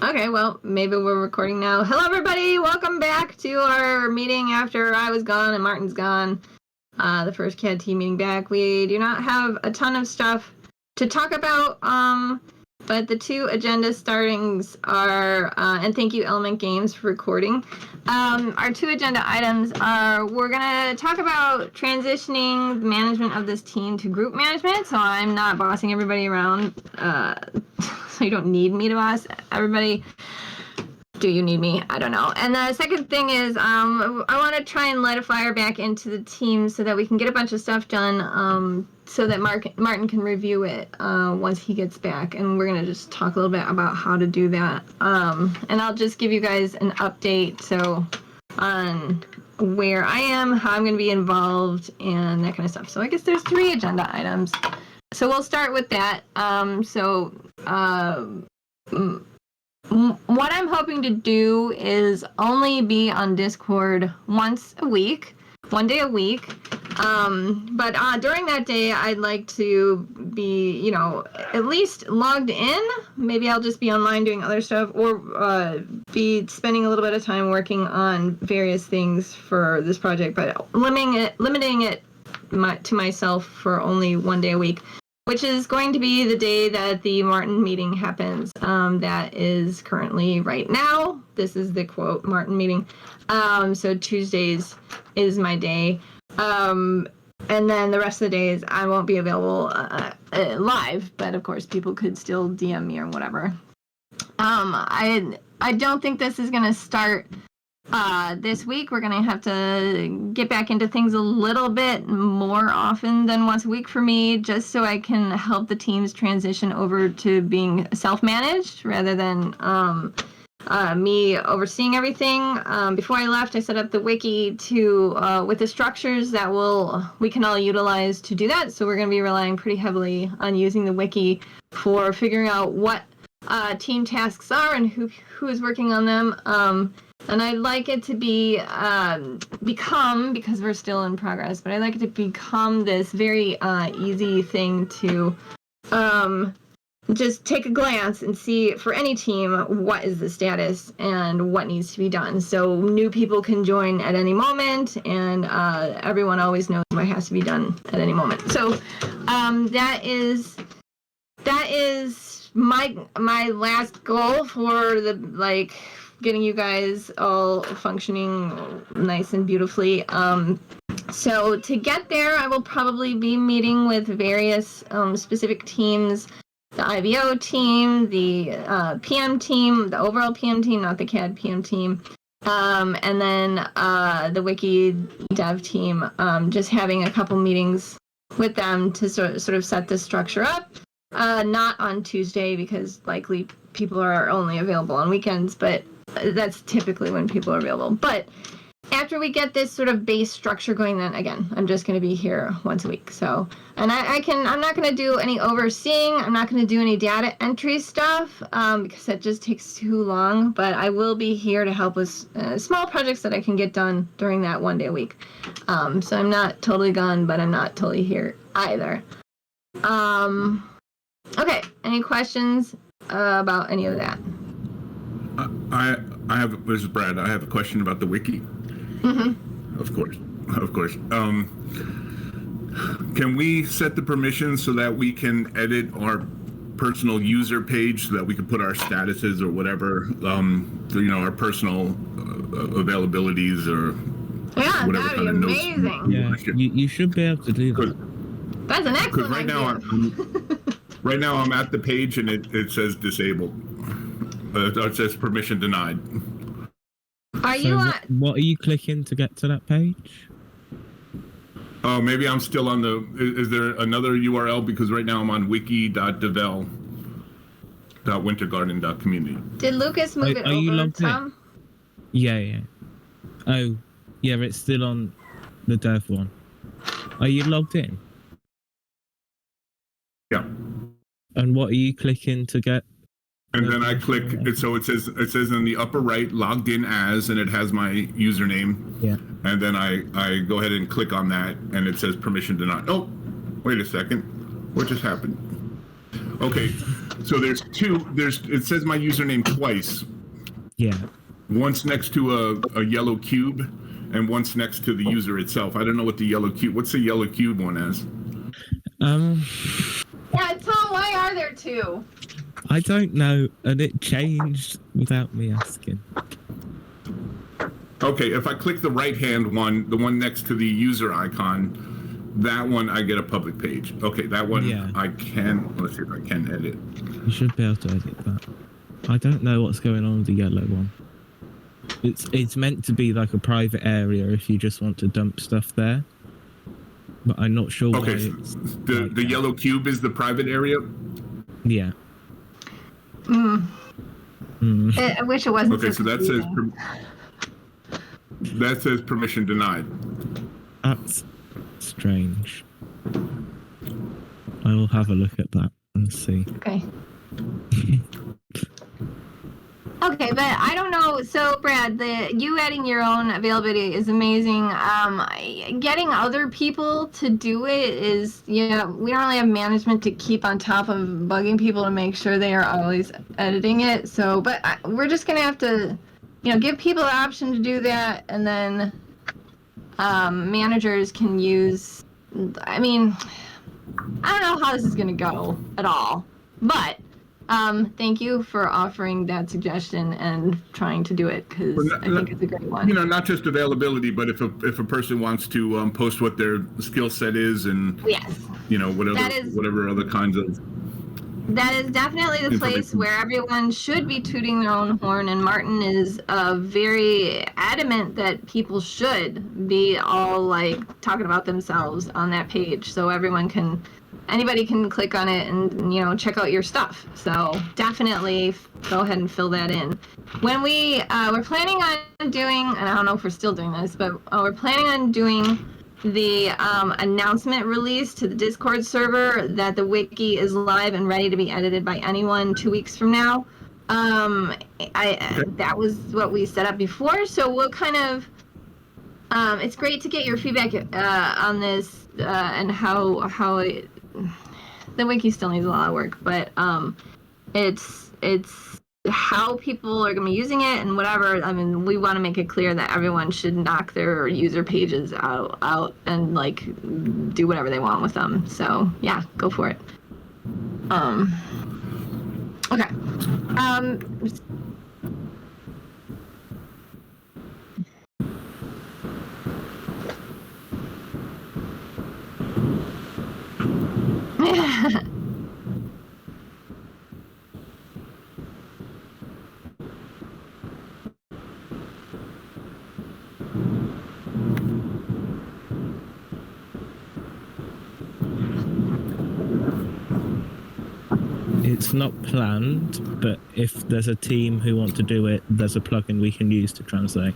Okay, well, maybe we're recording now. Hello, everybody. Welcome back to our meeting after I was gone and Martin's gone. The first CAD Team Meeting back. We do not have a ton of stuff to talk about, but the two agenda startings are, and thank you, Element Games, for recording. Our two agenda items are, we're going to talk about transitioning the management of this team to group management, so I'm not bossing everybody around, so you don't need me to boss everybody. Do you need me? I don't know. And the second thing is, I want to try and light a fire back into the team so that we can get a bunch of stuff done, so that Martin can review it once he gets back. And we're going to just talk a little bit about how to do that. And I'll just give you guys an update on where I am, how I'm going to be involved, and that kind of stuff. So I guess there's 3 agenda items. So we'll start with that. What I'm hoping to do is only be on Discord once a week, 1 day a week. But during that day, I'd like to be, at least logged in. Maybe I'll just be online doing other stuff, or be spending a little bit of time working on various things for this project, but limiting it to myself for only 1 day a week, which is going to be the day that the Martin meeting happens. That is currently right now. This is the quote Martin meeting. So Tuesdays is my day. And then the rest of the days I won't be available live, but of course people could still DM me or whatever. I don't think this is going to start this week. We're going to have to get back into things a little bit more often than once a week for me, just so I can help the teams transition over to being self-managed rather than me overseeing everything. Before I left, I set up the wiki with the structures that we can all utilize to do that. So we're going to be relying pretty heavily on using the wiki for figuring out what team tasks are and who is working on them. And I'd like it to become, because we're still in progress, but I'd like it to become this very easy thing to just take a glance and see for any team what is the status and what needs to be done. So new people can join at any moment, and everyone always knows what has to be done at any moment. So that is my last goal for getting you guys all functioning nice and beautifully. So to get there, I will probably be meeting with various specific teams, the IVO team, the PM team, the overall PM team, not the CAD PM team, and then the wiki dev team, just having a couple meetings with them to sort of set the structure up. Not on Tuesday, because likely people are only available on weekends, but that's typically when people are available. But after we get this sort of base structure going, then again, I'm just going to be here once a week. So, and I'm not going to do any overseeing. I'm not going to do any data entry stuff, because that just takes too long. But I will be here to help with small projects that I can get done during that 1 day a week. So I'm not totally gone, but I'm not totally here either. Okay, any questions about any of that? I have. This is Brad. I have a question about the wiki. Mm-hmm. Of course. Can we set the permissions so that we can edit our personal user page, so that we can put our statuses or whatever, our personal availabilities or whatever that'd be amazing. Yeah, you should be able to do that. That's an excellent idea. Right now I'm at the page and it says disabled. It says permission denied. What are you clicking to get to that page? Oh, maybe I'm still on is there another URL? Because right now I'm on wiki.devel.wintergarden.community. Did Lucas move it over, Tom? Yeah. Oh, yeah, it's still on the dev one. Are you logged in? Yeah. And what are you clicking to get? And then I click it, so it says in the upper right, logged in as, and it has my username. Yeah. And then I go ahead and click on that, and it says permission denied. Oh, wait a second, what just happened? Okay, so it says my username twice. Yeah. Once next to a yellow cube and once next to the user itself. I don't know what the yellow cube, what's the yellow cube one as? Yeah, Tom, why are there two? I don't know, and it changed without me asking. Okay, if I click the right-hand one, the one next to the user icon, that one I get a public page. Okay, that one Yeah. let's see if I can edit. You should be able to edit that. I don't know what's going on with the yellow one. It's meant to be like a private area if you just want to dump stuff there. But I'm not sure why Okay, it's the yellow cube is the private area? Yeah. I wish it wasn't. Okay, so that says permission denied. That's strange. I will have a look at that and see. Okay. Okay, but I don't know. So, Brad, you adding your own availability is amazing. Getting other people to do it is, we don't really have management to keep on top of bugging people to make sure they are always editing it. So, but we're just gonna have to, give people the option to do that, and then managers can use. I mean, I don't know how this is gonna go at all, but. Thank you for offering that suggestion and trying to do it, because I think it's a great one. Not just availability, but if a person wants to post what their skill set is and Yes, whatever other kinds of. that is definitely the place where everyone should be tooting their own horn, and Martin is very adamant that people should be all like talking about themselves on that page, so anybody can click on it and check out your stuff. So definitely go ahead and fill that in. When we're planning on doing, and I don't know if we're still doing this, but we're planning on doing the announcement release to the Discord server that the wiki is live and ready to be edited by anyone 2 weeks from now. That was what we set up before, so we'll kind of it's great to get your feedback on this and how it, the wiki still needs a lot of work, but it's how people are going to be using it and whatever. I mean, we want to make it clear that everyone should knock their user pages out and like do whatever they want with them. So yeah, go for it. Okay. It's not planned, but if there's a team who want to do it, there's a plugin we can use to translate.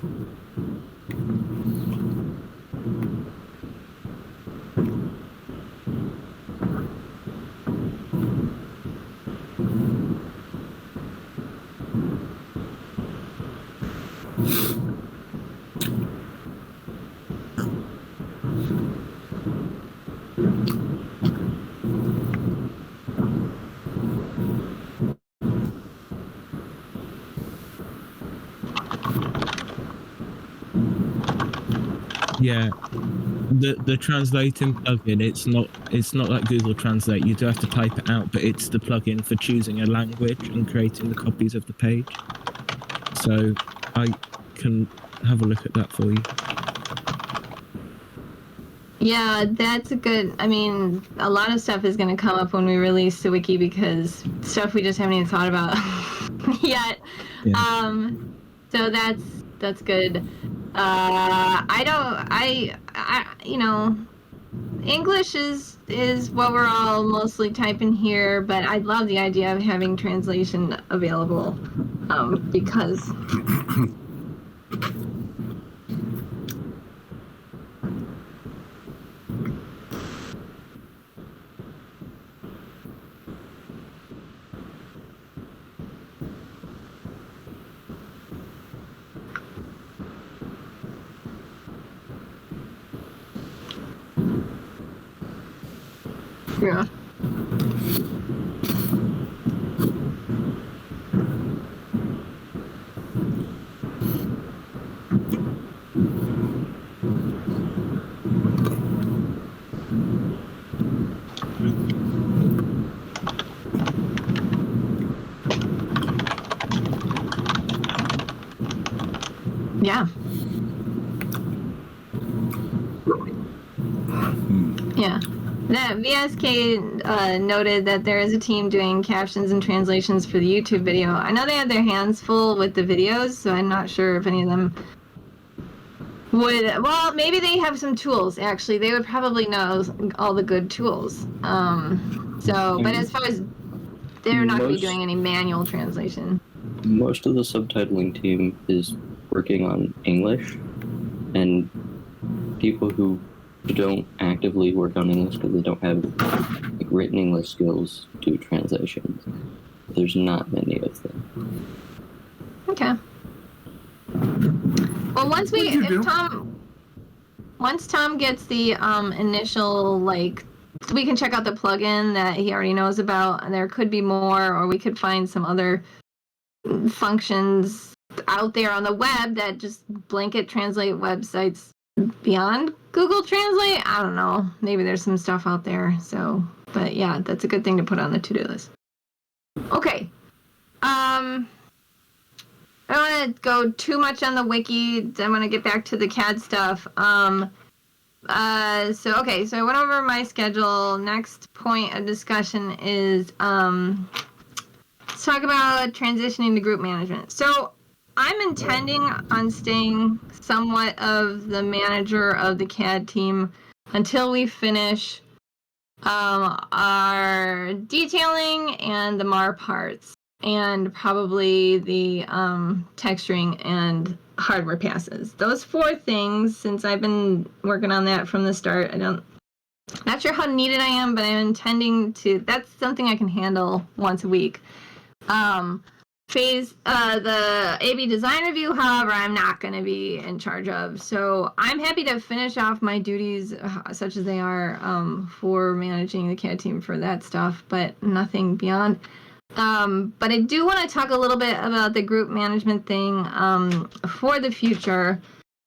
Yeah, the translating plugin, it's not like Google Translate. You do have to type it out, but it's the plugin for choosing a language and creating the copies of the page. So I can have a look at that for you. Yeah, that's a good. I mean, a lot of stuff is going to come up when we release the wiki because stuff we just haven't even thought about yet. Yeah. So that's good. English is what we're all mostly typing here, but I love the idea of having translation available, because. Yeah. Yeah. Yeah. That VSK noted that there is a team doing captions and translations for the YouTube video. I know they had their hands full with the videos, so I'm not sure if any of them would. Well, maybe they have some tools. Actually, they would probably know all the good tools. But as far as they're not going to be doing any manual translation. Most of the subtitling team is working on English, and people who don't actively work on English because they don't have like, written English skills do translations. There's not many of them. Okay. Well, once Tom gets the initial, like, we can check out the plugin that he already knows about, and there could be more, or we could find some other functions out there on the web that just blanket translate websites beyond Google Translate. I don't know. Maybe there's some stuff out there. So, but yeah, that's a good thing to put on the to-do list. Okay. I don't want to go too much on the wiki. I want to get back to the CAD stuff. So I went over my schedule. Next point of discussion is let's talk about transitioning to group management. So I'm intending on staying somewhat of the manager of the CAD team until we finish our detailing and the MAR parts, and probably the texturing and hardware passes. Those 4 things, since I've been working on that from the start, not sure how needed I am, but I'm intending to, that's something I can handle once a week. The AB design review, however, I'm not going to be in charge of. So I'm happy to finish off my duties, such as they are, for managing the CAD team for that stuff, but nothing beyond. But I do want to talk a little bit about the group management thing for the future.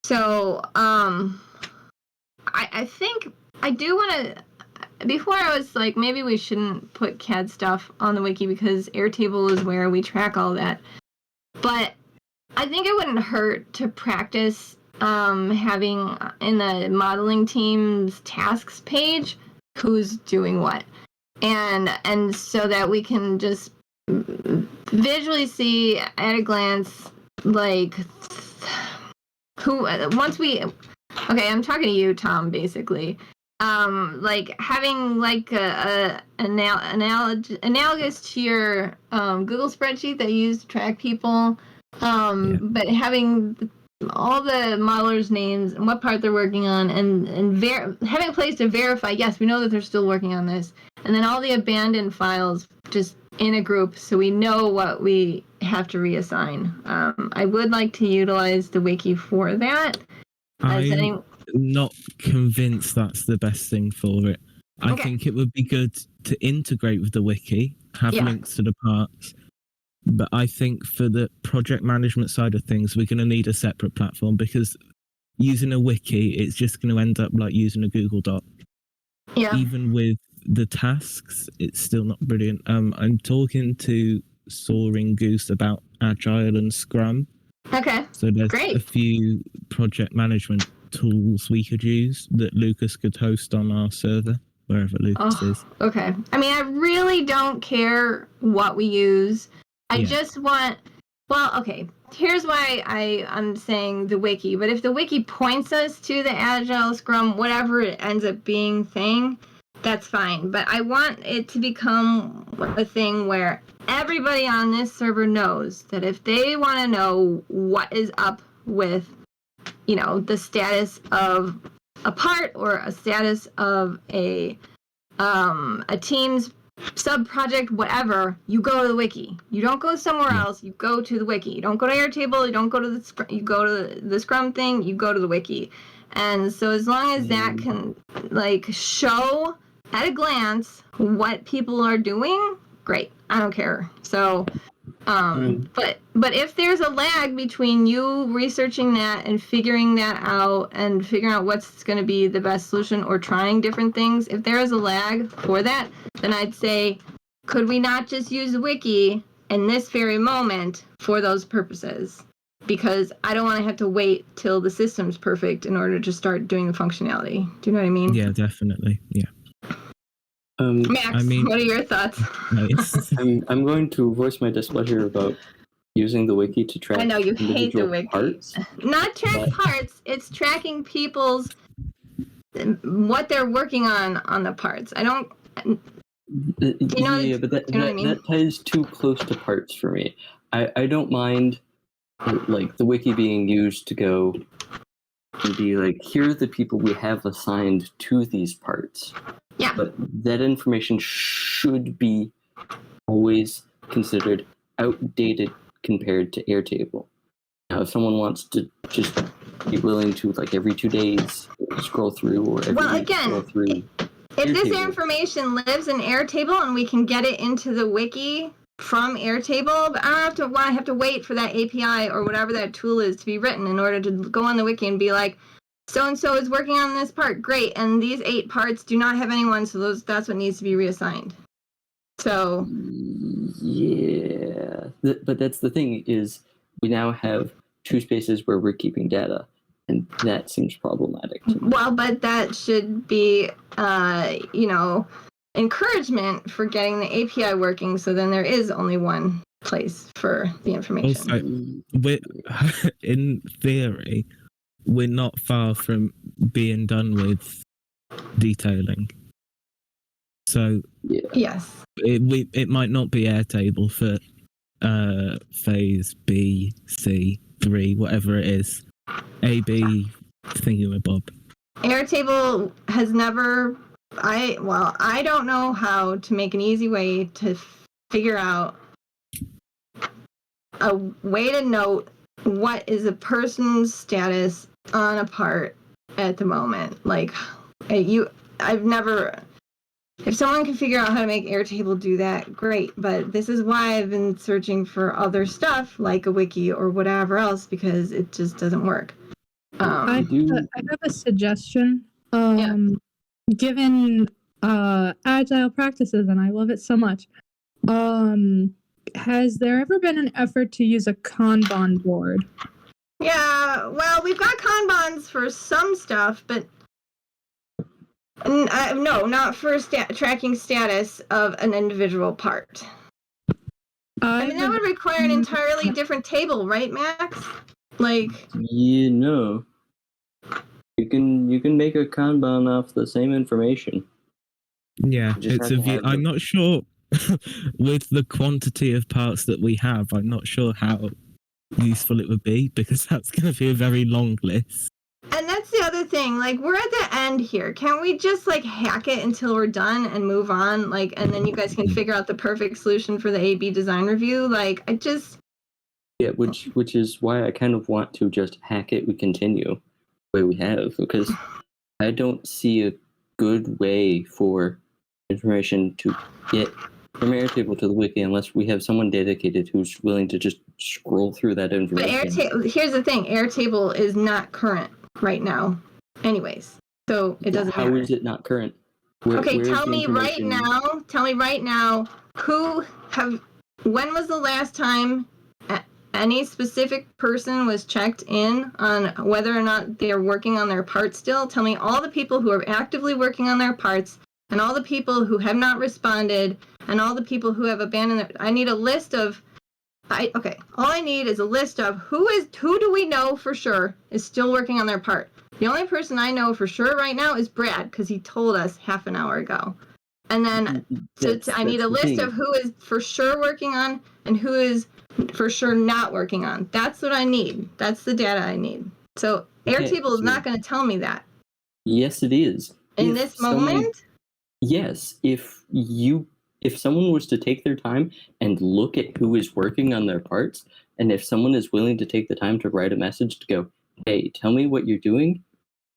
So I think I do want to. Before I was like, maybe we shouldn't put CAD stuff on the wiki because Airtable is where we track all that. But I think it wouldn't hurt to practice having in the modeling team's tasks page who's doing what. And so that we can just visually see at a glance, like, who, once we, okay, I'm talking to you, Tom, basically. Like having like analogous to your Google spreadsheet that you use to track people, but having all the modelers' names and what part they're working on, and having a place to verify, yes, we know that they're still working on this, and then all the abandoned files just in a group so we know what we have to reassign. I would like to utilize the wiki for that. I'm not convinced that's the best thing for it. I think it would be good to integrate with the wiki, have links to the parts, but I think for the project management side of things, we're going to need a separate platform, because using a wiki, it's just going to end up like using a Google Doc. Yeah. Even with the tasks, it's still not brilliant. I'm talking to Soaring Goose about Agile and Scrum. Okay. So there's a few project management tools we could use that Lucas could host on our server, wherever Lucas is. Okay. I mean, I really don't care what we use. I just want, well, okay, here's why I'm saying the wiki, but if the wiki points us to the Agile, Scrum, whatever it ends up being thing, that's fine. But I want it to become a thing where everybody on this server knows that if they want to know what is up with, you know, the status of a part or a status of a team's sub-project, whatever, you go to the wiki. You don't go somewhere else. You go to the wiki. You don't go to Airtable. You don't go to you go to the Scrum thing. You go to the wiki. And so as long as that can, like, show at a glance what people are doing, great. I don't care. So, but if there's a lag between you researching that and figuring that out and figuring out what's going to be the best solution or trying different things, if there is a lag for that, then I'd say, could we not just use the wiki in this very moment for those purposes? because I don't want to have to wait till the system's perfect in order to start doing the functionality. Do you know what I mean? Yeah, definitely. Yeah. Max, I mean- what are your thoughts? Nice. I'm going to voice my displeasure about using the wiki to track I know you hate the individual wiki. parts. Not track But- parts, it's tracking people's what they're working on the parts. I don't Yeah, but you know what I mean? that ties too close to parts for me. I don't mind like the wiki being used to go and be like, here are the people we have assigned to these parts. Yeah. But that information should be always considered outdated compared to Airtable. Now, if someone wants to just be willing to, like, every 2 days scroll through, or every Well, week again, scroll through, if this Airtable. information lives in Airtable and we can get it into the wiki from Airtable, but I don't have to wait for that API or whatever that tool is to be written in order to go on the wiki and be like, so and so is working on this part, great, and these 8 parts do not have anyone, so that's what needs to be reassigned. So Yeah, but that's the thing, is we now have 2 spaces where we're keeping data, and that seems problematic to me. well, but that should be encouragement for getting the API working, so then there is only one place for the information. Also, in theory, we're not far from being done with detailing. So Yes. it might not be Airtable for phase B, C, 3, whatever it is. A, B, thingamabob. Airtable has never I don't know how to make an easy way to figure out a way to note what is a person's status on a part at the moment. Like I've never, if someone can figure out how to make Airtable do that, great. But this is why I've been searching for other stuff like a wiki or whatever else, because it just doesn't work. I have a suggestion. Given agile practices, and I love it so much, has there ever been an effort to use a kanban board? Yeah, well, we've got kanbans for some stuff, but no, not for tracking status of an individual part. I mean, that would require an entirely different table, right, Max? Like, You know, you can make a Kanban off the same information. Yeah, You just it's have a to view. have I'm not sure with the quantity of parts that we have. I'm not sure how useful it would be, because that's going to be a very long list. and that's the other thing. Like, we're at the end here. Can't we just like hack it until we're done and move on? Like, and then you guys can figure out the perfect solution for the A/B design review. Like, Yeah, which is why I kind of want to just hack it and continue the way we have, because I don't see a good way for information to get from Airtable to the wiki unless we have someone dedicated who's willing to just scroll through that but information. here's the thing: Airtable is not current right now, anyways. So it doesn't matter. How is it not current? Okay, where's tell the me right now, when was the last time any specific person was checked in on whether or not they're working on their parts still? Tell me all the people who are actively working on their parts, and all the people who have not responded, and all the people who have abandoned their. I need a list of. All I need is a list of who do we know for sure is still working on their part. The only person I know for sure right now is Brad, because he told us half an hour ago. And then I need a list of who is for sure working on and who is for sure not working on. That's what I need. That's the data I need. So Airtable is not going to tell me that. Yes, it is. In this moment? Yes. If someone was to take their time and look at who is working on their parts, and if someone is willing to take the time to write a message to go, hey, tell me what you're doing,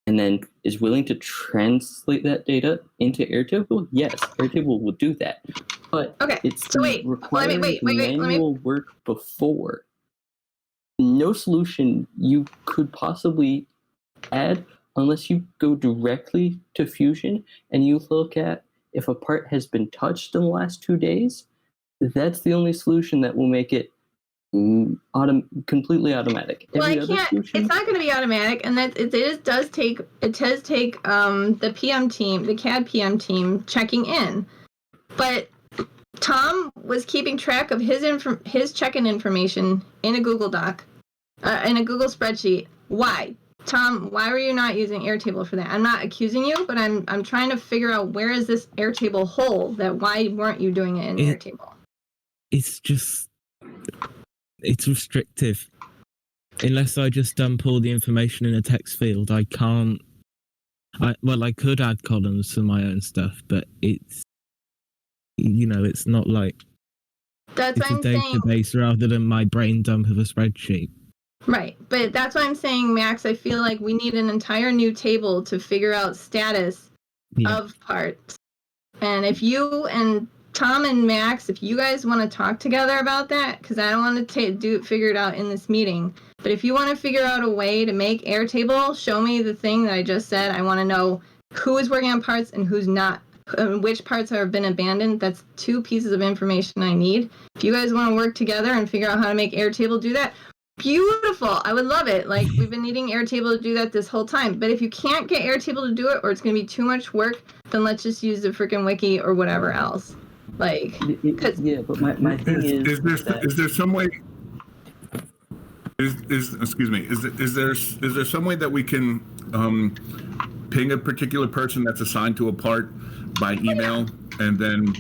and then is willing to translate that data into Airtable, yes, Airtable will do that. But it's requiring manual work before. No solution you could possibly add unless you go directly to Fusion and you look at if a part has been touched in the last 2 days. That's the only solution that will make it completely automatic. Well, Every I other can't. solution, It's not going to be automatic, and that it does take the PM team, the CAD PM team, checking in. But Tom was keeping track of his check-in information in a Google Doc, in a Google spreadsheet. Why, Tom? Why were you not using Airtable for that? I'm not accusing you, but I'm trying to figure out where is this Airtable hole. That why weren't you doing it in Airtable? It's just it's restrictive. Unless I just dump all the information in a text field, I can't. I could add columns for my own stuff, but it's it's not like That's it's what a I'm saying. database rather than my brain dump of a spreadsheet. Right, but that's what I'm saying, Max. I feel like we need an entire new table to figure out status of parts. And if you and Tom and Max, if you guys want to talk together about that, because I don't want to figure it out in this meeting, but if you want to figure out a way to make Airtable, show me the thing that I just said. I want to know who is working on parts and who's not, which parts have been abandoned. That's 2 pieces of information I need. If you guys want to work together and figure out how to make Airtable do that, beautiful. I would love it. Like, we've been needing Airtable to do that this whole time. But if you can't get Airtable to do it, or it's going to be too much work, then let's just use the freaking wiki or whatever else. Like, yeah, but my thing is there some way? Excuse me. Is there some way that we can ping a particular person that's assigned to a part by email and then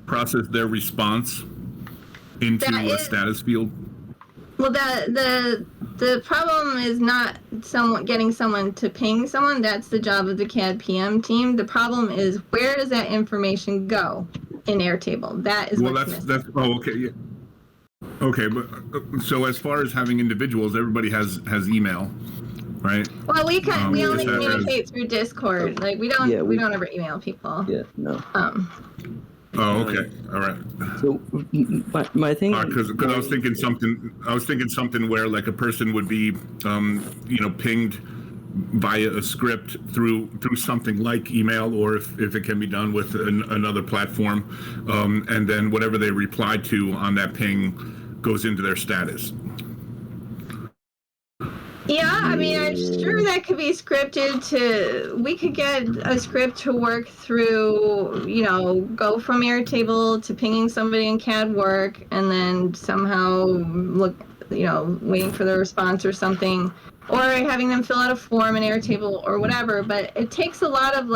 process their response into a status field? Well, the problem is not getting someone to ping someone. That's the job of the CAD PM team. The problem is, where does that information go in Airtable? That is what's missing. Oh, okay, yeah. Okay, but so as far as having individuals, everybody has email, right? Well, we only communicate through Discord. Like, we don't ever email people. Yeah, no. Oh, okay, all right. So my thing, because I was thinking something where like a person would be, pinged via a script through something like email, or if it can be done with another platform, and then whatever they reply to on that ping goes into their status. Yeah, I mean, I'm sure that could be scripted we could get a script to work through, go from Airtable to pinging somebody in CAD work, and then somehow waiting for the response or something, or having them fill out a form in Airtable or whatever. But it takes a lot of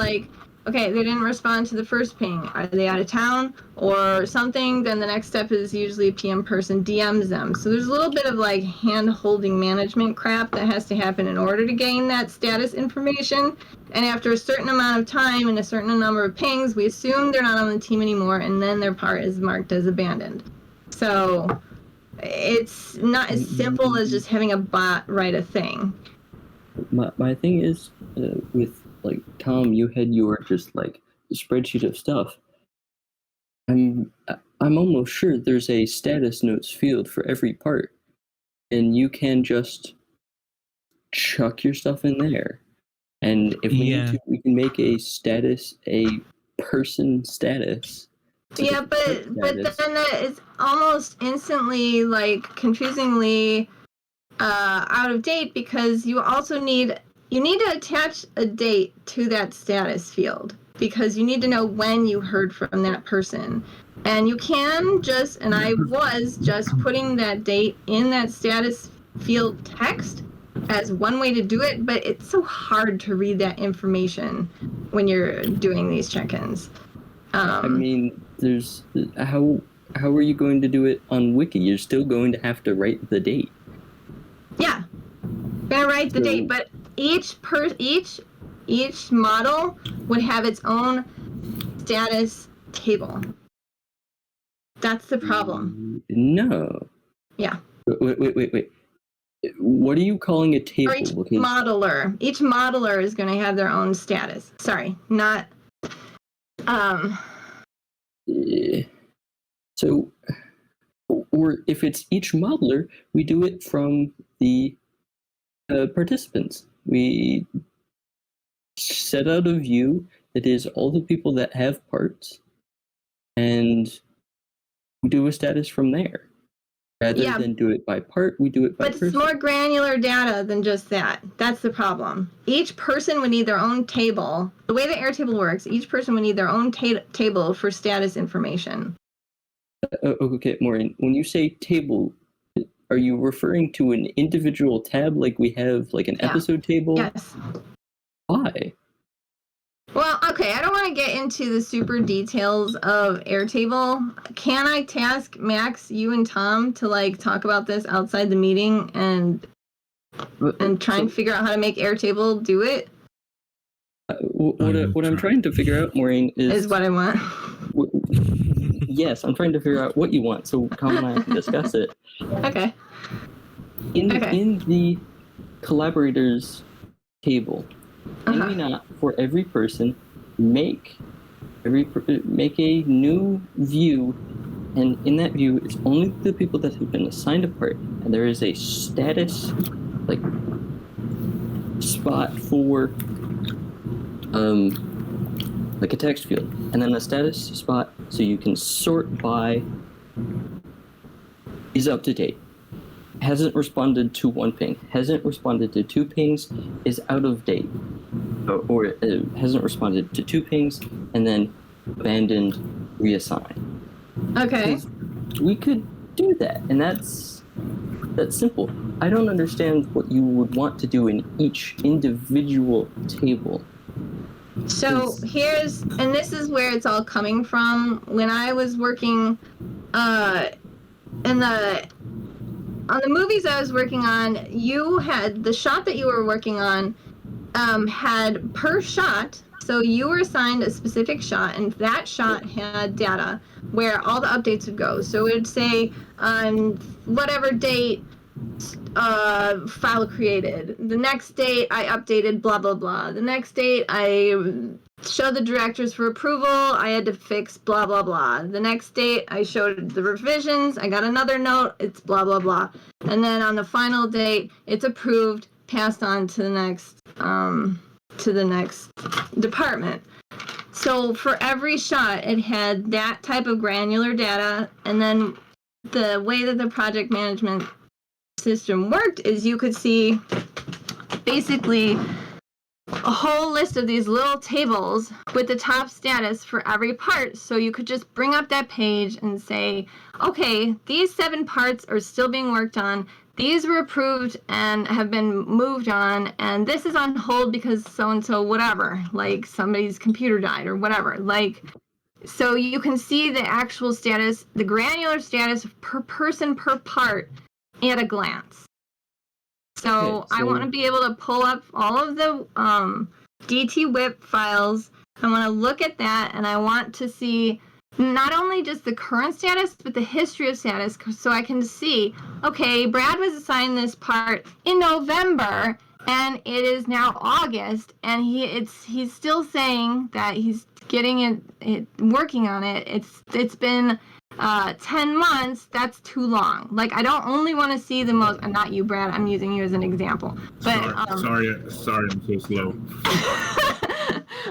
okay, they didn't respond to the first ping. Are they out of town or something? Then the next step is usually a PM person DMs them. So there's a little bit of hand-holding management crap that has to happen in order to gain that status information. And after a certain amount of time and a certain number of pings, we assume they're not on the team anymore, and then their part is marked as abandoned. So it's not as simple as just having a bot write a thing. My thing is with Tom, you had your just spreadsheet of stuff. I'm almost sure there's a status notes field for every part, and you can just chuck your stuff in there. And if we need to, we can make a person status. Yeah, but then it's almost instantly confusingly out of date, because you also need to attach a date to that status field, because you need to know when you heard from that person. And you can I was just putting that date in that status field text as one way to do it, but it's so hard to read that information when you're doing these check-ins. I mean, there's how are you going to do it on Wiki? You're still going to have to write the date. Yeah, gonna write the date, but each model would have its own status table. That's the problem. No. Yeah. Wait. What are you calling a table? Or each modeler. Each modeler is going to have their own status. Sorry, not. So, or if it's each modeler, we do it from the participants. We set out a view that is all the people that have parts, and we do a status from there. Rather Yeah. than do it by part, we do it by But it's person. more granular data than just that. That's the problem. Each person would need their own table. The way the Airtable works, each person would need their own table for status information. Okay, Maureen, when you say table, are you referring to an individual tab like we have like an episode table? Yes. Why? Well, okay, I don't want to get into the super details of Airtable. Can I task Max, you and Tom to like talk about this outside the meeting and try and figure out how to make Airtable do it? What I'm trying to figure out, Maureen, Is what I want. Yes, I'm trying to figure out what you want so Tom and I can discuss it. Okay. In the collaborators table, can we not, for every person, make a new view, and in that view, it's only the people that have been assigned a part, and there is a status like spot for like a text field, and then a status spot so you can sort by is up to date. Hasn't responded to one ping, hasn't responded to two pings, is out of date, or hasn't responded to two pings, and then abandoned, reassign. Okay. We could do that, and that's simple. I don't understand what you would want to do in each individual table. So and this is where it's all coming from. When I was working on the movies I was working on, you had the shot that you were working on had per shot. So you were assigned a specific shot, and that shot had data where all the updates would go. So it would say on whatever date file created. The next date I updated blah blah blah. The next date I showed the directors for approval. I had to fix blah blah blah. The next date I showed the revisions. I got another note. It's blah blah blah. And then on the final date, it's approved, passed on to the next department. So for every shot, it had that type of granular data, and then the way that the project management system worked is you could see basically a whole list of these little tables with the top status for every part. So you could just bring up that page and say, okay, these 7 parts are still being worked on. These were approved and have been moved on, and this is on hold because so-and-so whatever, like somebody's computer died or whatever. Like, so you can see the actual status, the granular status per person per part at a glance. So I want to be able to pull up all of the DT whip files. I want to look at that, and I want to see not only just the current status, but the history of status, so I can see, okay, Brad was assigned this part in November, and it is now August, and he's still saying that he's getting it working on it. It's been 10 months. That's too long. Like, I don't only want to see the most. Not you, Brad. I'm using you as an example. But sorry, I'm so slow.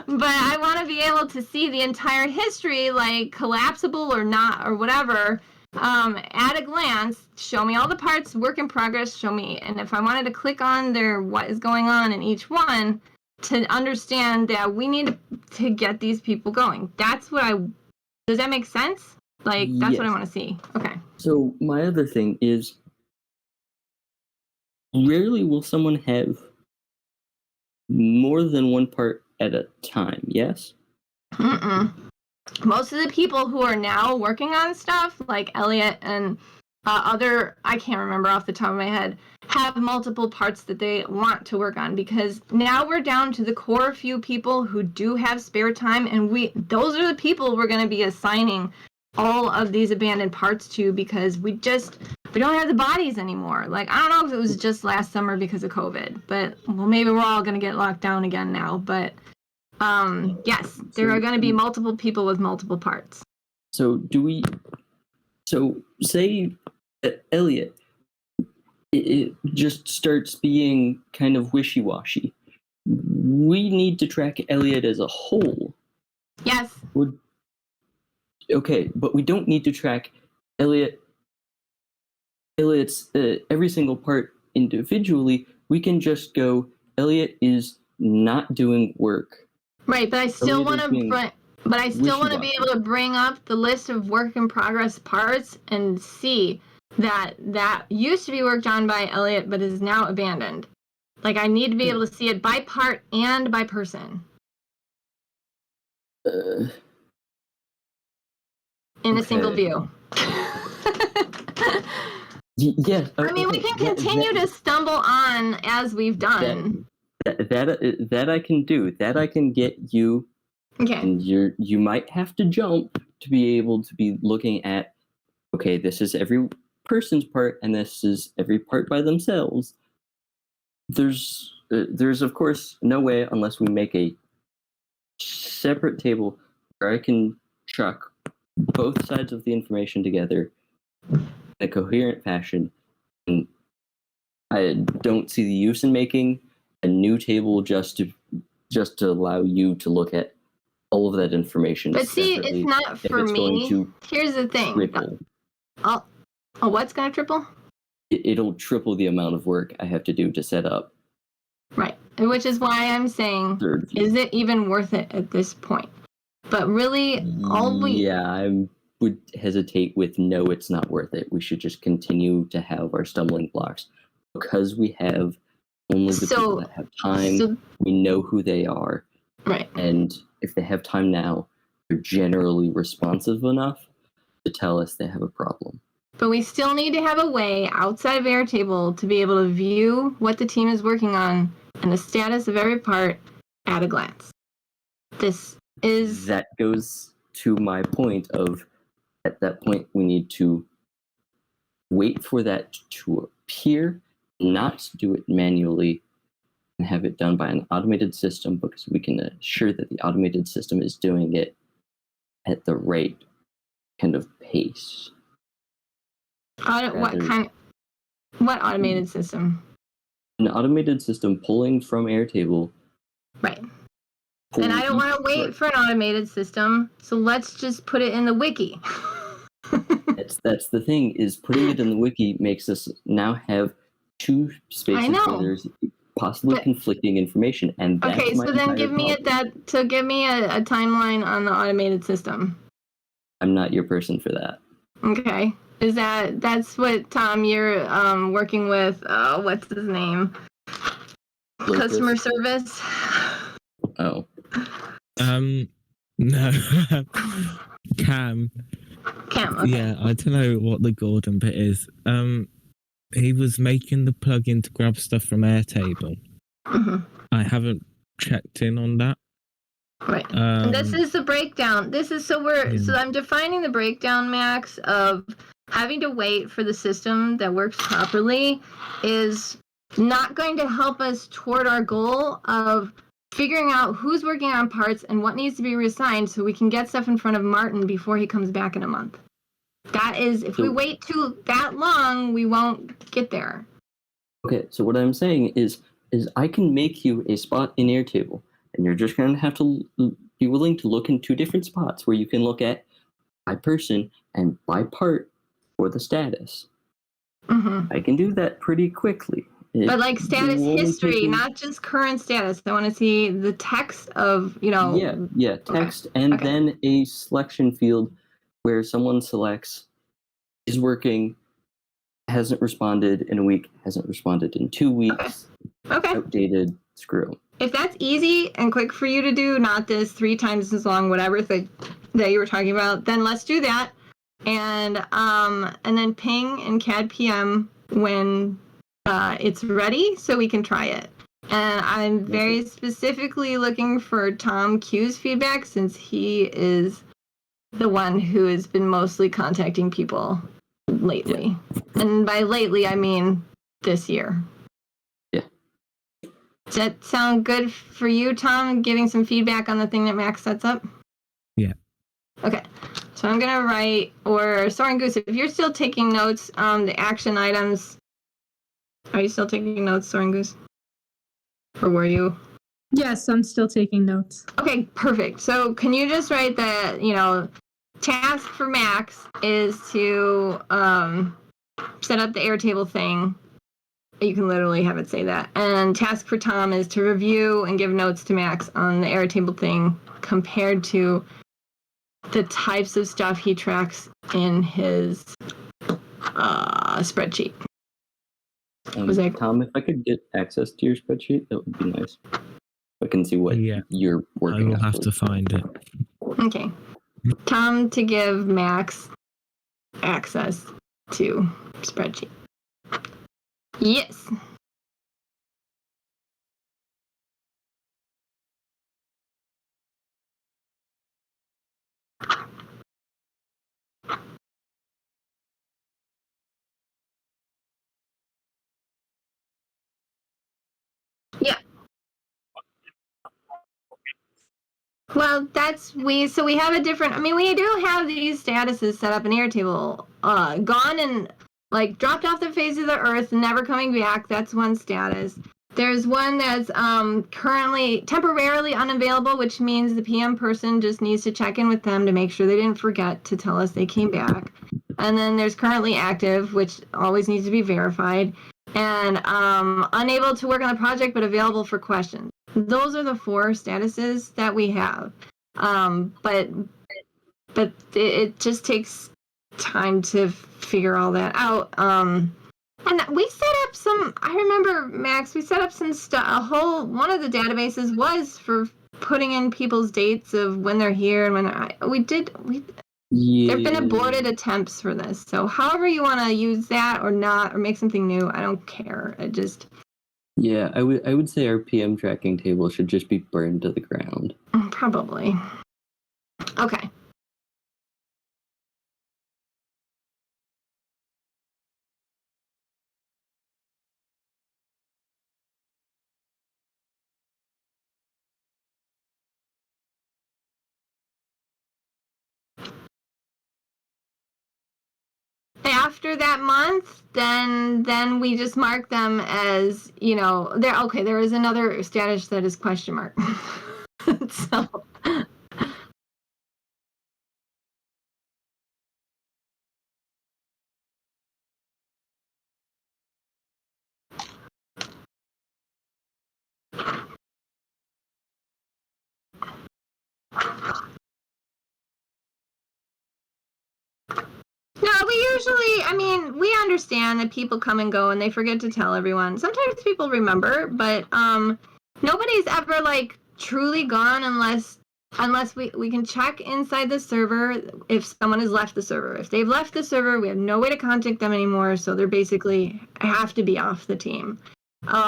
But I want to be able to see the entire history, like collapsible or not or whatever, at a glance. Show me all the parts, work in progress. Show me, and if I wanted to click on what is going on in each one to understand that we need to get these people going. That's what does that make sense? Like, that's Yes. what I want to see. Okay. So my other thing is, rarely will someone have more than one part at a time, yes? Most of the people who are now working on stuff, like Elliot and I can't remember off the top of my head, have multiple parts that they want to work on, because now we're down to the core few people who do have spare time, and those are the people we're going to be assigning all of these abandoned parts to, because we don't have the bodies anymore. Like, I don't know if it was just last summer because of COVID, but well, maybe we're all going to get locked down again now. But yes, there are going to be multiple people with multiple parts. So say that Elliot, it just starts being kind of wishy-washy. We need to track Elliot as a whole. Yes. Okay, but we don't need to track Elliot Elliot's every single part individually, we can just go, Elliot is not doing work. Right, but I still want to be able to bring up the list of work in progress parts and see that used to be worked on by Elliot but is now abandoned. Like, I need to be able to see it by part and by person. In a single view. Yes. I mean, we can continue to stumble on as we've done. That I can do. That I can get you. Okay. And you might have to jump to be able to be looking at, okay, this is every person's part and this is every part by themselves. There's of course no way unless we make a separate table where I can chuck both sides of the information together in a coherent fashion. And I don't see the use in making a new table just to allow you to look at all of that information. But see, it's not for me. Here's the thing. Triple. What's going to triple? It'll triple the amount of work I have to do to set up. Right. Which is why I'm saying, is it even worth it at this point? But really, I would hesitate with no, it's not worth it. We should just continue to have our stumbling blocks. Because we have only the people that have time, we know who they are. Right. And if they have time now, they're generally responsive enough to tell us they have a problem. But we still need to have a way outside of Airtable to be able to view what the team is working on and the status of every part at a glance. That goes to my point of, at that point, we need to wait for that to appear, not do it manually, and have it done by an automated system, because we can assure that the automated system is doing it at the right kind of pace. What automated system? An automated system pulling from Airtable. Right. And I don't want to wait for an automated system, so let's just put it in the wiki. That's the thing, is putting it in the wiki makes us now have two spaces where there's possibly conflicting information, and that's okay. So then give me a timeline on the automated system. I'm not your person for that. Okay, that's what Tom you're working with? What's his name? Customer service. Oh. No. Cam. Okay. Yeah, I don't know what the Gordon bit is. He was making the plugin to grab stuff from Airtable. Mm-hmm. I haven't checked in on that. Right. And this is the breakdown. So I'm defining the breakdown, Max, of having to wait for the system that works properly is not going to help us toward our goal of figuring out who's working on parts and what needs to be reassigned so we can get stuff in front of Martin before he comes back in a month. That is, if we wait too that long, we won't get there. Okay, so what I'm saying is I can make you a spot in Airtable, and you're just going to have to be willing to look in two different spots where you can look at by person and by part for the status. Mm-hmm. I can do that pretty quickly. But like status history, not just current status. I want to see the text of, Yeah, text, and then a selection field where someone selects is working, hasn't responded in a week, hasn't responded in 2 weeks, outdated, screw. If that's easy and quick for you to do, not this 3 times as long, whatever that you were talking about, then let's do that. And then ping in CAD PM when it's ready so we can try it. And I'm very specifically looking for Tom Q's feedback since he is the one who has been mostly contacting people lately. Yeah. And by lately, I mean this year. Yeah. Does that sound good for you, Tom, giving some feedback on the thing that Max sets up? Yeah. Okay. So I'm going to write, or Soren Goose, if you're still taking notes on the action items, are you still taking notes, Soren Goose? Or were you? Yes, I'm still taking notes. Okay, perfect. So can you just write that, task for Max is to set up the Airtable thing. You can literally have it say that. And task for Tom is to review and give notes to Max on the Airtable thing compared to the types of stuff he tracks in his spreadsheet. Tom, if I could get access to your spreadsheet, that would be nice. I can see what you're working on. I will have to find it. Okay. Tom to give Max access to spreadsheet. Yes. Yeah. Well, so we have a different, we do have these statuses set up in Airtable. Gone and like dropped off the face of the earth, never coming back. That's one status. There's one that's currently temporarily unavailable, which means the PM person just needs to check in with them to make sure they didn't forget to tell us they came back. And then there's currently active, which always needs to be verified. And unable to work on the project, but available for questions. Those are the 4 statuses that we have. But it just takes time to figure all that out. And we set up I remember, Max, we set up some stuff. One of the databases was for putting in people's dates of when they're here and when there have been aborted attempts for this. So however you want to use that or not, or make something new, I don't care. Yeah, I would say our PM tracking table should just be burned to the ground. Probably. Okay. After that month, then we just mark them as, there is another status that is question mark. So no, we usually, we understand that people come and go and they forget to tell everyone. Sometimes people remember, but nobody's ever truly gone unless we can check inside the server if someone has left the server. If they've left the server, we have no way to contact them anymore, so they're basically have to be off the team.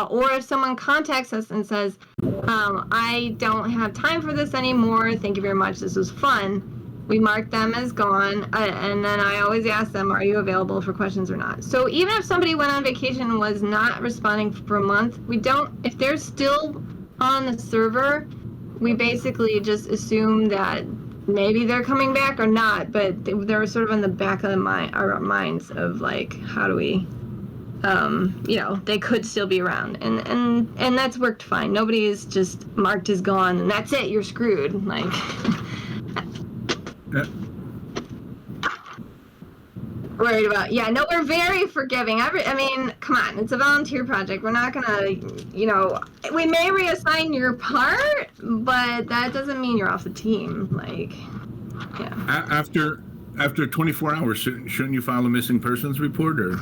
Or if someone contacts us and says, I don't have time for this anymore, thank you very much, this was fun, we mark them as gone, and then I always ask them, are you available for questions or not? So even if somebody went on vacation and was not responding for a month, if they're still on the server, we basically just assume that maybe they're coming back or not, but they're sort of in the back of our minds of how do we, they could still be around, and that's worked fine. Nobody is just marked as gone, and that's it. You're screwed. Worried about? Yeah, no, we're very forgiving. Come on, it's a volunteer project. We're not gonna, we may reassign your part, but that doesn't mean you're off the team. Yeah. After 24 hours, shouldn't you file a missing persons report or?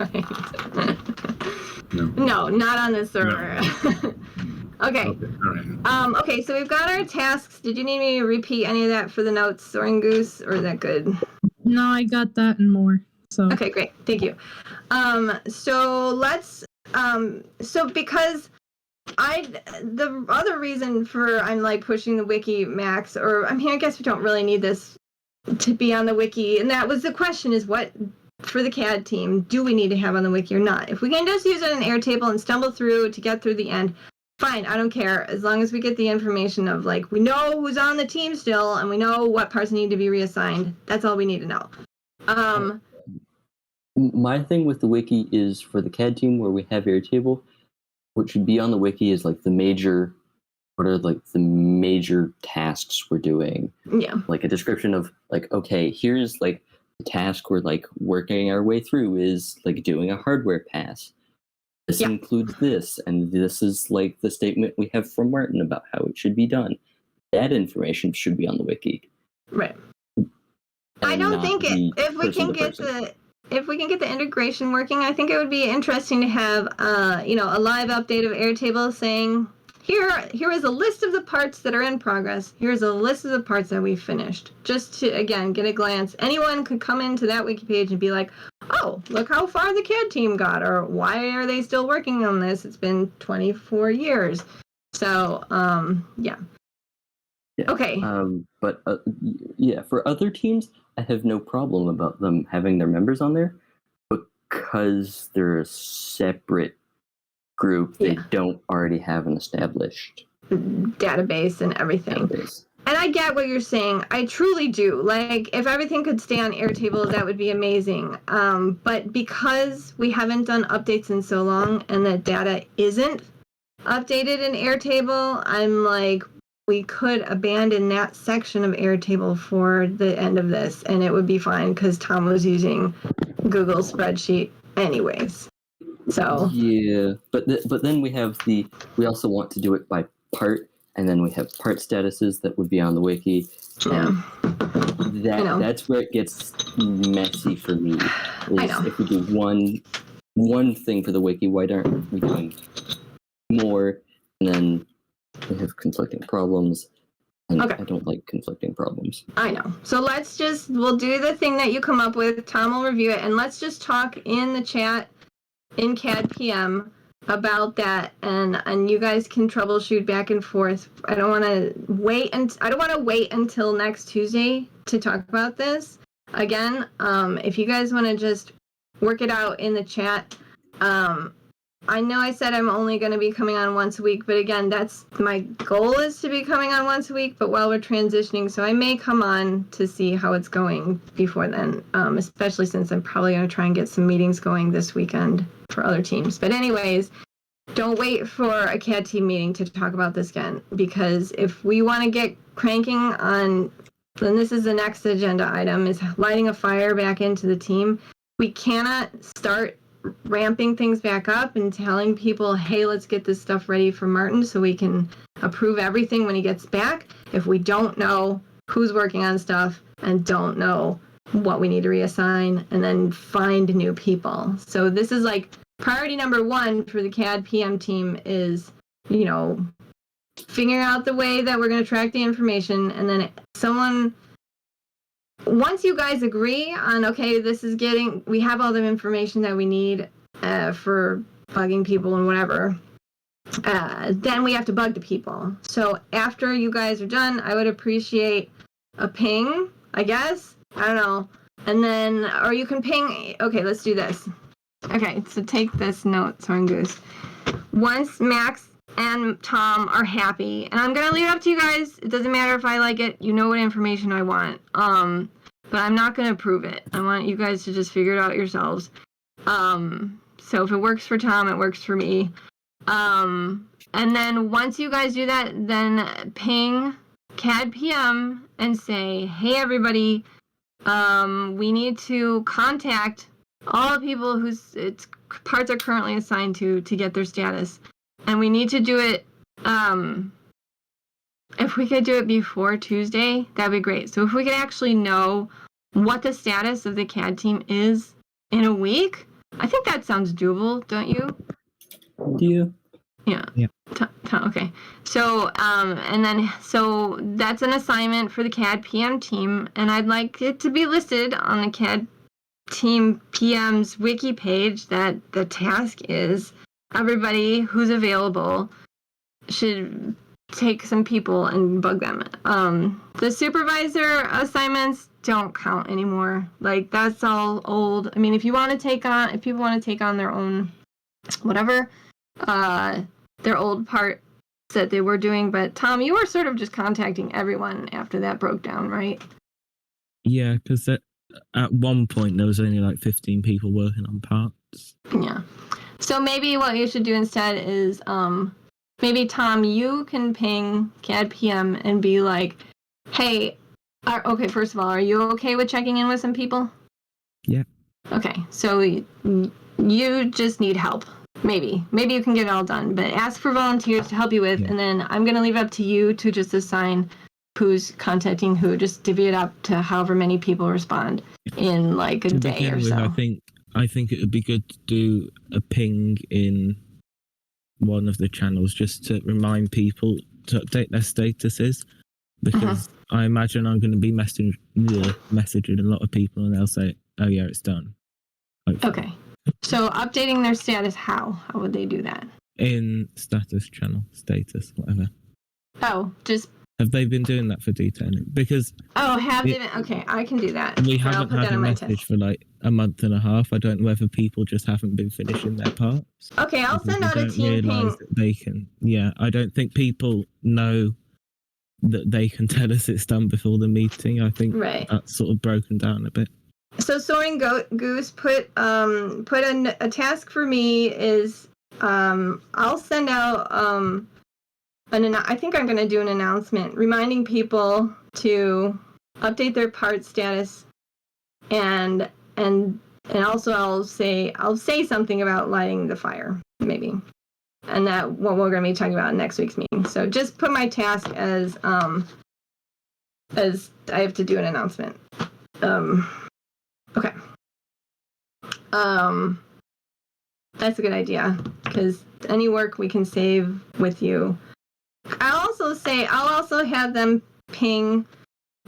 Right. No, not on this server. No. Okay. All right. Okay, so we've got our tasks. Did you need me to repeat any of that for the notes, Soaring Goose, or is that good? No, I got that and more. So okay, great. Thank you. So let's because the other reason for I'm pushing the wiki, Max, or I guess we don't really need this to be on the wiki, and that was the question, is what for the CAD team do we need to have on the wiki or not? If we can just use it in Airtable and stumble through to get through the end, fine, I don't care, as long as we get the information of we know who's on the team still and we know what parts need to be reassigned. That's all we need to know. My thing with the wiki is for the CAD team where we have Airtable, what should be on the wiki is the major tasks we're doing. Yeah. A description of okay, here's the task we're like working our way through is like doing a hardware pass. This includes this, and this is like the statement we have from Martin about how it should be done. That information should be on the wiki. Right. I don't think if we can get the integration working, I think it would be interesting to have a live update of Airtable saying here is a list of the parts that are in progress. Here's a list of the parts that we finished. Just to again get a glance. Anyone could come into that wiki page and be like, oh, look how far the CAD team got, or why are they still working on this? It's been 24 years. So yeah. Okay. But for other teams, I have no problem about them having their members on there, because they're a separate group. They don't already have an established database and everything. And I get what you're saying. I truly do. Like, if everything could stay on Airtable, that would be amazing. But because we haven't done updates in so long and that data isn't updated in Airtable, I'm like, we could abandon that section of Airtable for the end of this, and it would be fine because Tom was using Google spreadsheet anyways. So yeah, but then we also want to do it by part, and then we have part statuses that would be on the wiki. That's where it gets messy for me. If we do one thing for the wiki, why aren't we doing more? And then we have conflicting problems, and I don't like conflicting problems. I know. So we'll do the thing that you come up with. Tom will review it, and let's just talk in the chat in CAD PM about that, and you guys can troubleshoot back and forth. I don't want to wait until next Tuesday to talk about this. Again, if you guys want to just work it out in the chat. I know I said I'm only going to be coming on once a week, but again, that's my goal, is to be coming on once a week, but while we're transitioning, so I may come on to see how it's going before then, especially since I'm probably going to try and get some meetings going this weekend for other teams. But anyways, don't wait for a CAD team meeting to talk about this again, because if we want to get cranking on, then this is the next agenda item, is lighting a fire back into the team. We cannot start ramping things back up and telling people, hey, let's get this stuff ready for Martin so we can approve everything when he gets back, if we don't know who's working on stuff and don't know what we need to reassign, and then find new people. So this is like priority number one for the CAD PM team, is figuring out the way that we're going to track the information, and then once you guys agree on, okay, we have all the information that we need for bugging people and whatever, then we have to bug the people. So after you guys are done, I would appreciate a ping, I guess. I don't know. And then, or you can ping, okay, let's do this. Okay, so take this note, Soren Goose. Once Max and Tom are happy, and I'm going to leave it up to you guys. It doesn't matter if I like it. You know what information I want. But I'm not going to approve it. I want you guys to just figure it out yourselves. So if it works for Tom, it works for me. And then once you guys do that, then ping CAD PM and say, hey, everybody, we need to contact all the people whose parts are currently assigned to get their status. And we need to do it, if we could do it before Tuesday, that'd be great. So if we could actually know what the status of the CAD team is in a week, I think that sounds doable, don't you? Do you? Yeah. Okay. So, so that's an assignment for the CAD PM team, and I'd like it to be listed on the CAD Team PM's wiki page that the task is everybody who's available should take some people and bug them. The supervisor assignments don't count anymore. Like, that's all old. I mean, if people want to take on their own, whatever, their old parts that they were doing. But Tom, you were sort of just contacting everyone after that broke down, right? Yeah, because at one point there was only like 15 people working on parts. Yeah. So maybe what you should do instead is, maybe Tom, you can ping CAD PM and be like, hey, okay, first of all, are you okay with checking in with some people? Yeah. Okay, so you just need help. Maybe you can get it all done, but ask for volunteers to help you with, and then I'm going to leave it up to you to just assign who's contacting who. Just divvy it up to however many people respond in like a day or so. I think it would be good to do a ping in one of the channels just to remind people to update their statuses, because I imagine I'm going to be messaging a lot of people and they'll say, "Oh yeah, it's done." Hopefully. Okay. So updating their status, how would they do that? In status channel, status, whatever. Oh, just. Have they been doing that for detailing? Because have they been? Okay, I can do that. We So haven't had a message for like a month and a half. I don't know whether people just haven't been finishing their parts. Okay, I'll send out a team ping. That they can. Yeah, I don't think people know that they can tell us it's done before the meeting. I think that's sort of broken down a bit. So Soaring Goose put a task for me is I'll send out I think I'm going to do an announcement reminding people to update their part status, and also I'll say something about lighting the fire maybe, and that what we're going to be talking about in next week's meeting. So just put my task as I have to do an announcement. Okay. That's a good idea, because any work we can save with you. I'll also have them ping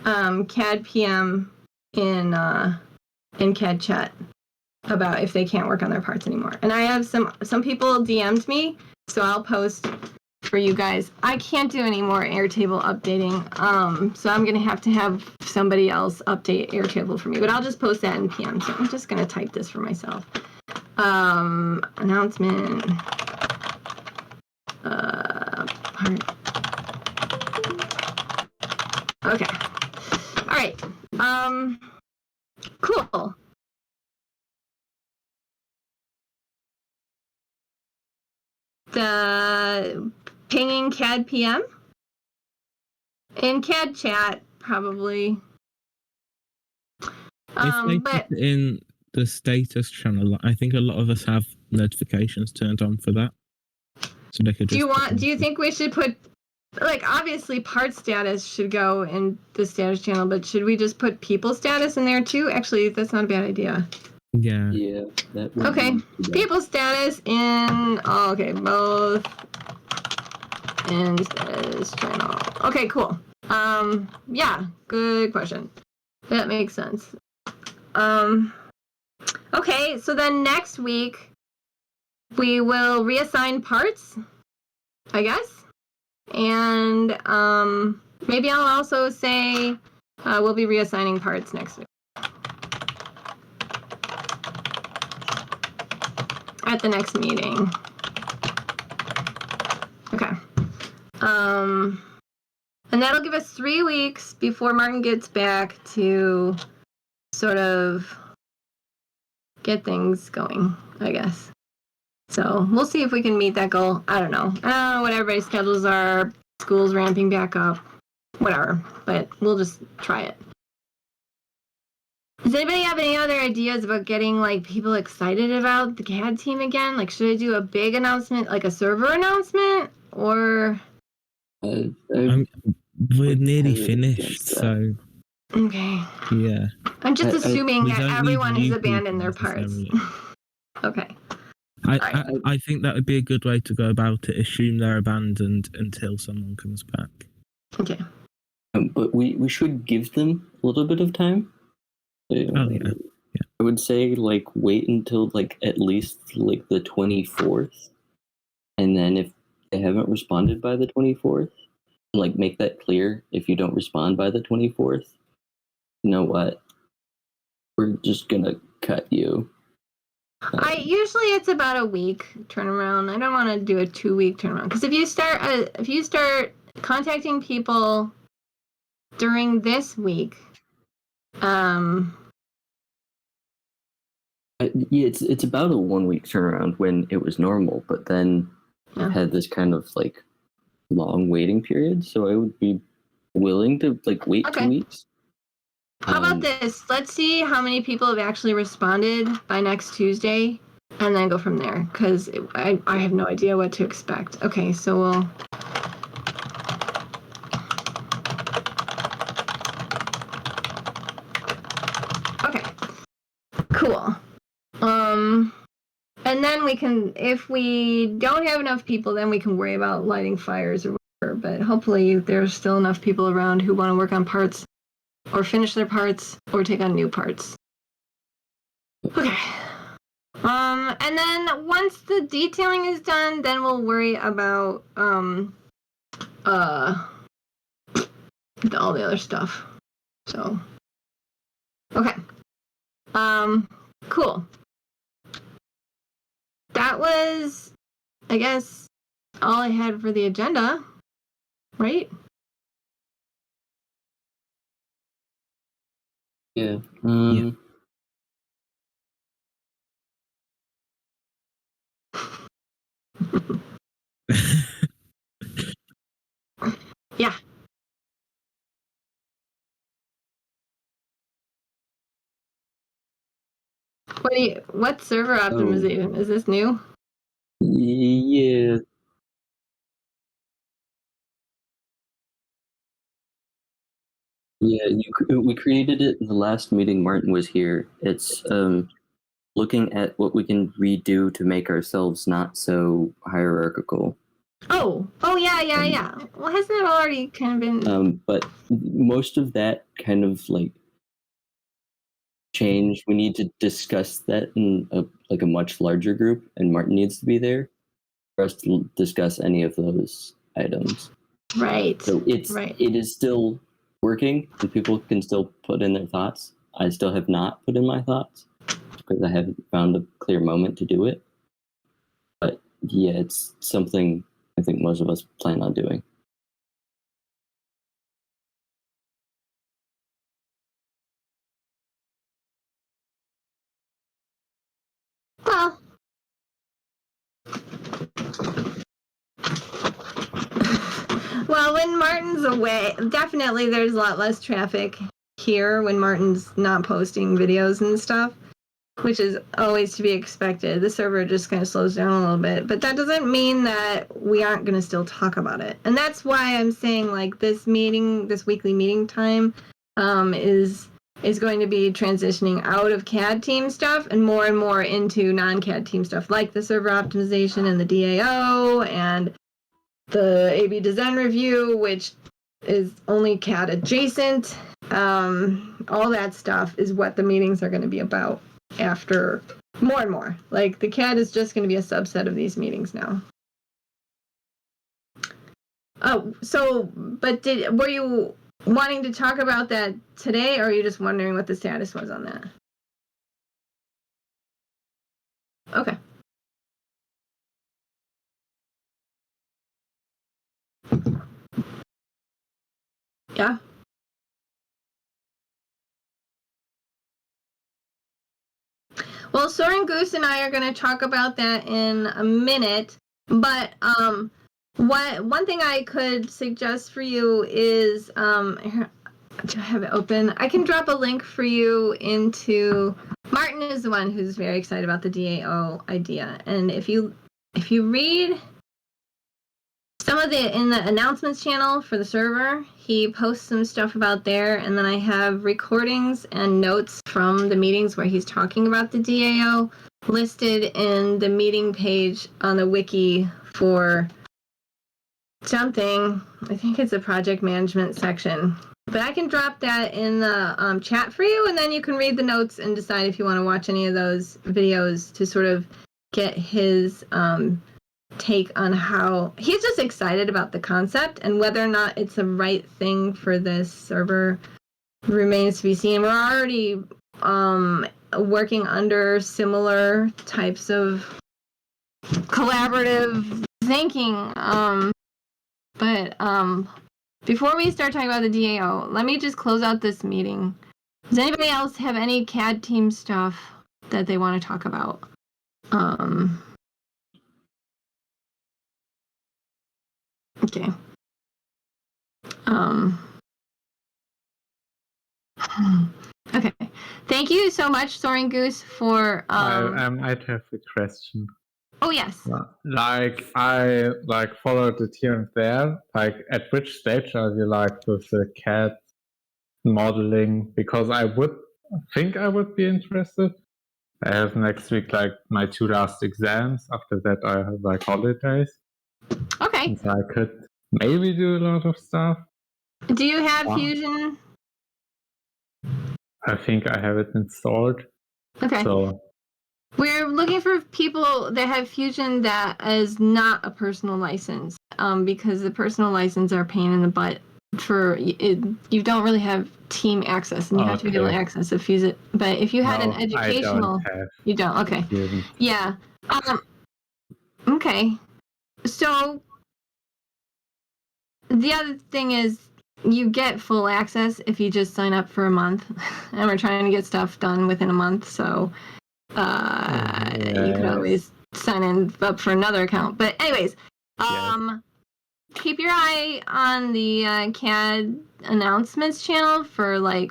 CAD PM in CAD chat about if they can't work on their parts anymore. And I have some people DM'd me, so I'll post for you guys. I can't do any more Airtable updating, so I'm gonna have to have somebody else update Airtable for me. But I'll just post that in PM. So I'm just gonna type this for myself. Announcement. Part. Okay. All right. Cool. The pinging CAD PM in CAD chat probably. If they put it in the status channel, I think a lot of us have notifications turned on for that. So they could just do you think we should put, like, obviously part status should go in the status channel, but should we just put people status in there too? Actually, that's not a bad idea. Yeah. Yeah. Okay. People status in both in status channel. Okay, cool. Yeah, good question. That makes sense. Okay, so then next week we will reassign parts, I guess. And maybe I'll also say we'll be reassigning parts next week at the next meeting. Okay. And that'll give us 3 weeks before Martin gets back to sort of get things going, I guess. So we'll see if we can meet that goal. I don't know what everybody's schedules are. School's ramping back up. Whatever. But we'll just try it. Does anybody have any other ideas about getting like people excited about the CAD team again? Like, should I do a big announcement, like a server announcement, or? We're nearly finished, so. Okay. Yeah. I'm just assuming that everyone has abandoned their parts. Okay. I think that would be a good way to go about it. Assume they're abandoned until someone comes back. Okay. But we should give them a little bit of time. Oh yeah. I would say like wait until like at least like the 24th, and then if they haven't responded by the 24th, like make that clear. If you don't respond by the 24th, you know what? We're just gonna cut you. Usually it's about a week turnaround. I don't want to do a 2-week turnaround, because if you start contacting people during this week, yeah, it's about a 1-week turnaround when it was normal, but then it had this kind of like long waiting period. So I would be willing to like wait 2 weeks. How about this? Let's see how many people have actually responded by next Tuesday, and then go from there, because I have no idea what to expect. Okay, so we'll... Okay, cool. And then we can, if we don't have enough people, then we can worry about lighting fires or whatever, but hopefully there's still enough people around who want to work on parts, or finish their parts, or take on new parts. Okay. And then once the detailing is done, then we'll worry about all the other stuff. So, okay. Cool. That was, I guess, all I had for the agenda, right? Yeah. Yeah. Yeah. What server optimization? Is this new? Yeah. Yeah, we created it in the last meeting Martin was here. It's looking at what we can redo to make ourselves not so hierarchical. Oh, yeah. Well, hasn't it already kind of been... But most of that kind of like change, we need to discuss that in a much larger group, and Martin needs to be there for us to discuss any of those items. Right. So it is still working, and people can still put in their thoughts. I still have not put in my thoughts because I haven't found a clear moment to do it. But yeah, it's something I think most of us plan on doing. Well, when Martin's away, definitely there's a lot less traffic here when Martin's not posting videos and stuff, which is always to be expected. The server just kind of slows down a little bit, but that doesn't mean that we aren't going to still talk about it. And that's why I'm saying, like, this weekly meeting time is going to be transitioning out of CAD team stuff and more into non-CAD team stuff, like the server optimization and the DAO and the A/B design review, which is only CAD adjacent. All that stuff is what the meetings are going to be about after, more and more. Like, the CAD is just going to be a subset of these meetings now. Oh, so, but were you wanting to talk about that today, or are you just wondering what the status was on that? Okay. Yeah. Well, Soren Goose and I are going to talk about that in a minute, but one thing I could suggest for you is here, do I have it open? I can drop a link for you into... Martin is the one who's very excited about the DAO idea, and if you read some of the in the announcements channel for the server, he posts some stuff about there, and then I have recordings and notes from the meetings where he's talking about the DAO listed in the meeting page on the wiki for something. I think it's a project management section. But I can drop that in the chat for you, and then you can read the notes and decide if you want to watch any of those videos to sort of get his take on how he's just excited about the concept, and whether or not it's the right thing for this server remains to be seen. We're already working under similar types of collaborative thinking, but before we start talking about the DAO, let me just close out this meeting. Does anybody else have any CAD team stuff that they want to talk about? Okay. Thank you so much, Soaring Goose, for I'd have a question. Oh yes. Like I followed it here and there. Like at which stage are you with the CAD modeling? Because I would think I would be interested. I have next week my 2 last exams. After that I have holidays. Okay. And so I could maybe do a lot of stuff. Do you have Fusion? I think I have it installed. Okay. So We're looking for people that have Fusion that is not a personal license, because the personal license are a pain in the butt. You don't really have team access, and you have to be able to access a Fusion. But if you had an educational, you don't. Okay. Fusion. Yeah. Okay. So the other thing is, you get full access if you just sign up for a month, and we're trying to get stuff done within a month. So you could always sign up for another account. But anyways, keep your eye on the CAD announcements channel for when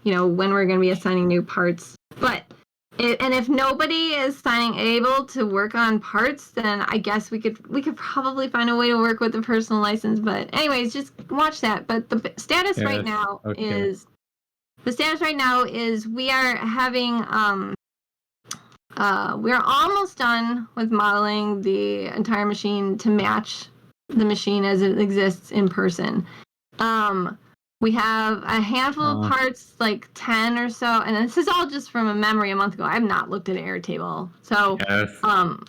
we're going to be assigning new parts. But if nobody is able to work on parts, then I guess we could probably find a way to work with the personal license. But anyways, just watch that. But the status right now is we are having we're almost done with modeling the entire machine to match the machine as it exists in person. We have a handful of parts, 10 or so, and this is all just from a memory a month ago. I have not looked at Airtable. So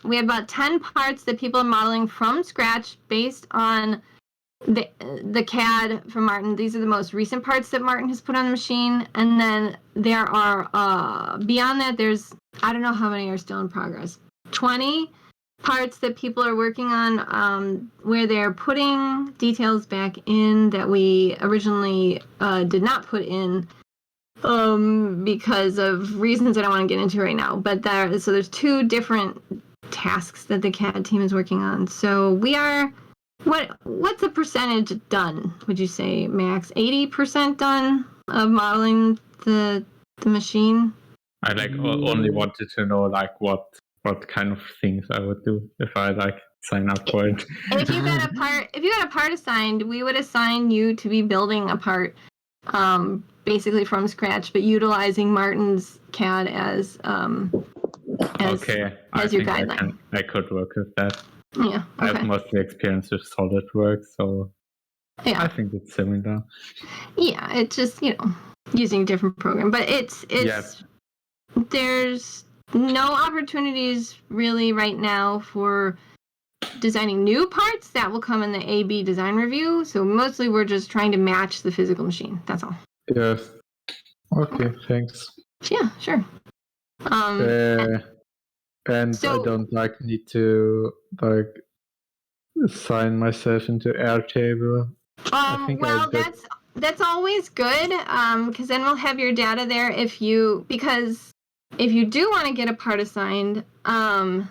we have about 10 parts that people are modeling from scratch based on the CAD from Martin. These are the most recent parts that Martin has put on the machine. And then there are, beyond that, there's, I don't know how many are still in progress, 20 parts that people are working on, where they're putting details back in that we originally did not put in because of reasons I don't want to get into right now. But there's 2 different tasks that the CAD team is working on. So we are, what's the percentage done, would you say, Max? 80% done of modeling the machine? I only wanted to know what kind of things I would do if I sign up for it. If you got a part assigned, we would assign you to be building a part basically from scratch, but utilizing Martin's CAD as your guideline. I could work with that. Yeah. Okay. I have mostly experience with SolidWorks, so yeah. I think it's similar. Yeah, it's just using a different program, but it's there's no opportunities really right now for designing new parts. That will come in the A/B design review. So mostly we're just trying to match the physical machine. That's all. Yes. Okay. Thanks. Yeah. Sure. And so, I don't need to sign myself into Airtable. That's always good, because then we'll have your data there because if you do want to get a part assigned, you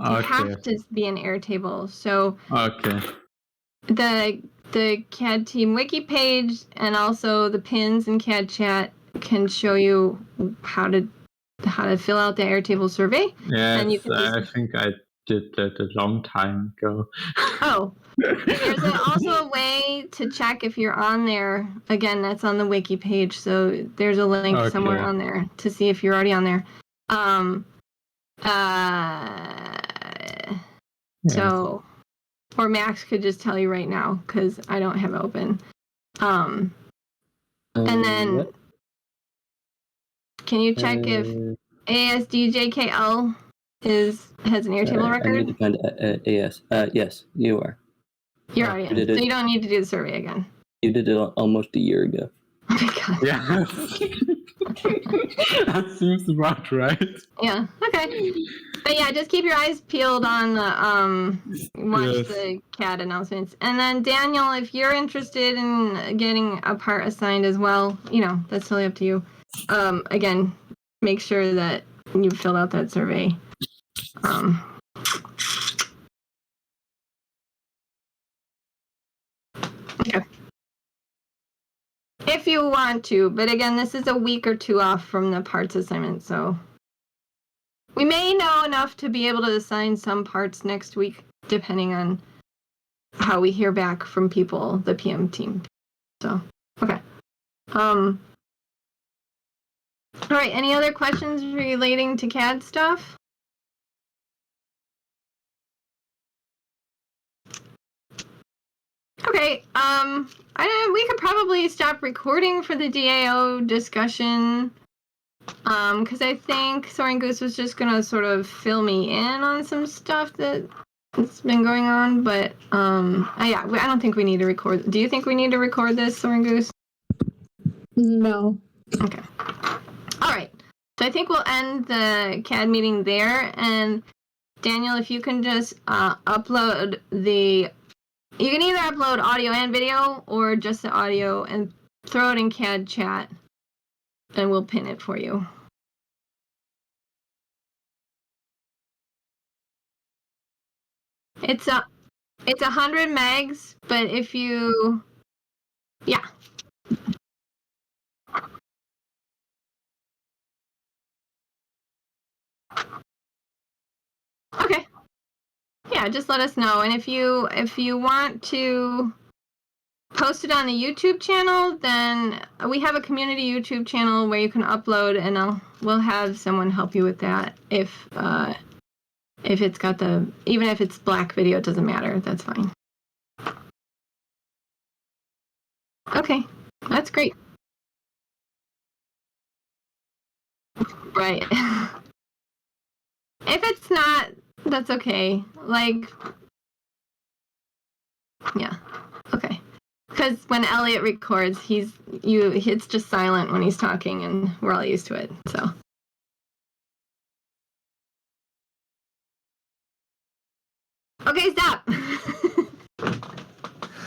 have to be in Airtable. So the CAD Team Wiki page and also the pins in CAD Chat can show you how to fill out the Airtable survey. Yes, and I think I did that a long time ago. Oh, there's also a way to check if you're on there. Again, that's on the wiki page, so there's a link somewhere on there to see if you're already on there. So, or Max could just tell you right now because I don't have it open. And then, can you check if ASDJKL has an Airtable record? I need to find AS. Yes, you are. You're already in. So you don't need to do the survey again. You did it almost a year ago. Oh my god. Yeah. That seems about right. Yeah. Okay. But yeah, just keep your eyes peeled on the the CAD announcements. And then Daniel, if you're interested in getting a part assigned as well, that's totally up to you. Again, make sure that you filled out that survey. Okay. If you want to, but again, this is a week or two off from the parts assignment, so we may know enough to be able to assign some parts next week, depending on how we hear back from people, the PM team. So, okay. All right, any other questions relating to CAD stuff? Okay, we could probably stop recording for the DAO discussion, because I think Soaring Goose was just gonna sort of fill me in on some stuff that's been going on, but yeah, I don't think we need to record. Do you think we need to record this, Soaring Goose? No. Okay. All right. So I think we'll end the CAD meeting there, and Daniel, if you can just upload the. You can either upload audio and video or just the audio and throw it in CAD chat, and we'll pin it for you. It's 100 megs, but if you, yeah. Okay. Yeah, just let us know, and if you want to post it on the YouTube channel, then we have a community YouTube channel where you can upload, and we'll have someone help you with that. If it's got even if it's black video, it doesn't matter. That's fine. Okay, that's great. Right. If it's not, that's okay. Like, yeah, okay. Because when Elliot records, it's just silent when he's talking, and we're all used to it. So. Okay, stop.